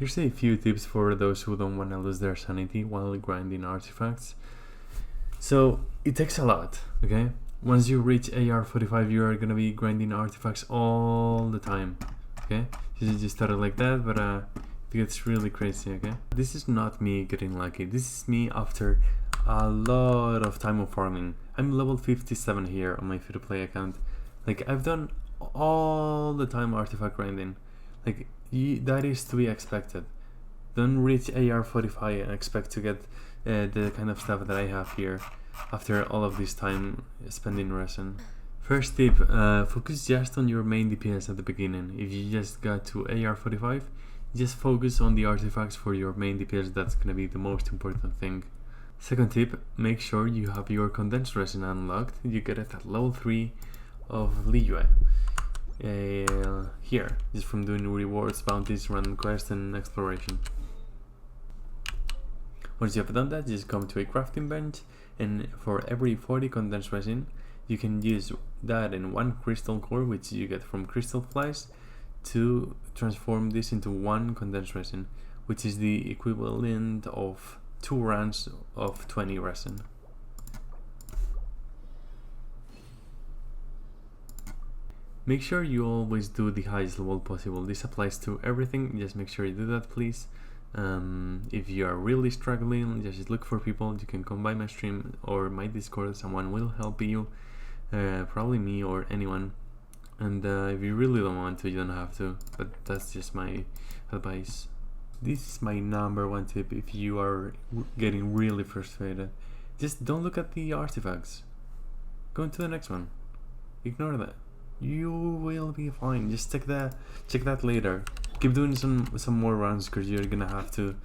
Here's a few tips for those who don't want to lose their sanity while grinding artifacts. So it takes a lot, okay? Once you reach AR45, you are gonna be grinding artifacts all the time, okay? You just started like that, but it gets really crazy, okay? This is not me getting lucky. This is me after a lot of time of farming. I'm level 57 here on my free-to-play account. Like, I've done all the time artifact grinding. Like, that is to be expected. Don't reach AR45 and expect to get the kind of stuff that I have here after all of this time spending resin. First tip, focus just on your main DPS at the beginning. If you just got to AR45, just focus on the artifacts for your main DPS. That's gonna be the most important thing. Second tip, make sure you have your condensed resin unlocked. You get it at level 3 of Liyue. Here, just from doing rewards, bounties, random quests, and exploration. Once you have done that, just come to a crafting bench, and for every 40 condensed resin, you can use that in 1 crystal core, which you get from crystal flies, to transform this into 1 condensed resin, which is the equivalent of 2 runs of 20 resin. Make sure you always do the highest level possible. This applies to everything, just make sure you do that, please. If you are really struggling, just look for people. You can come by my stream or my Discord, someone will help you, probably me or anyone. And if you really don't want to, you don't have to, but that's just my advice. This is my number 1 tip if you are getting really frustrated. Just don't look at the artifacts. Go into the next one. Ignore that. You will be fine. Just check that later. Keep doing some more runs because you're gonna have to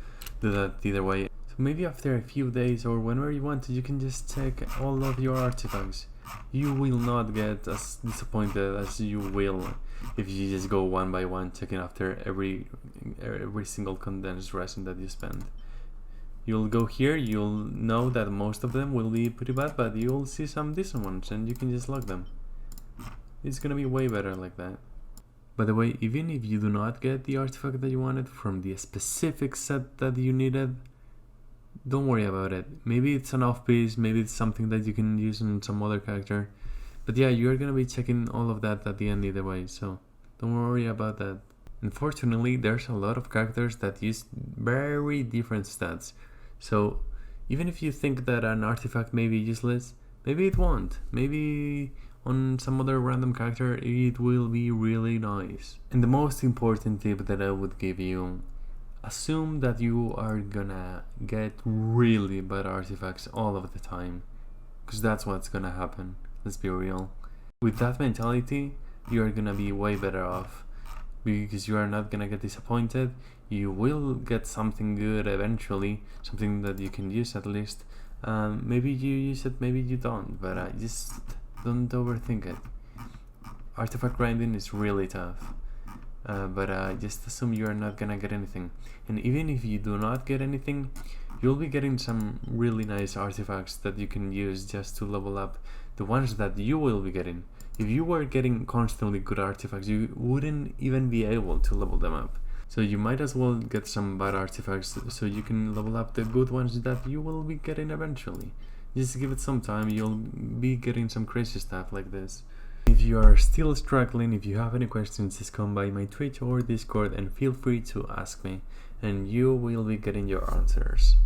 do that either way. So maybe after a few days or whenever you want to, you can just check all of your artifacts. You will not get as disappointed as you will if you just go one by one checking after every single condensed resin that you spend. You'll go here, you'll know that most of them will be pretty bad, but you'll see some decent ones and you can just log them. It's gonna be way better like that. By the way, even if you do not get the artifact that you wanted from the specific set that you needed, don't worry about it. Maybe it's an off piece, maybe it's something that you can use in some other character. But yeah, you're gonna be checking all of that at the end either way, so don't worry about that. Unfortunately, there's a lot of characters that use very different stats. So even if you think that an artifact may be useless, maybe it won't. Maybe on some other random character it will be really nice. And the most important tip that I would give you, assume that you are gonna get really bad artifacts all of the time, because that's what's gonna happen. Let's be real. With that mentality, you are gonna be way better off, because you are not gonna get disappointed. You will get something good eventually, something that you can use at least. Maybe you use it, maybe you don't, but just don't overthink it. Artifact grinding is really tough, but just assume you are not gonna get anything. And even if you do not get anything, you'll be getting some really nice artifacts that you can use just to level up the ones that you will be getting. If you were getting constantly good artifacts, you wouldn't even be able to level them up. So you might as well get some bad artifacts so you can level up the good ones that you will be getting eventually. Just give it some time, you'll be getting some crazy stuff like this. If you are still struggling, if you have any questions, just come by my Twitch or Discord and feel free to ask me, and you will be getting your answers.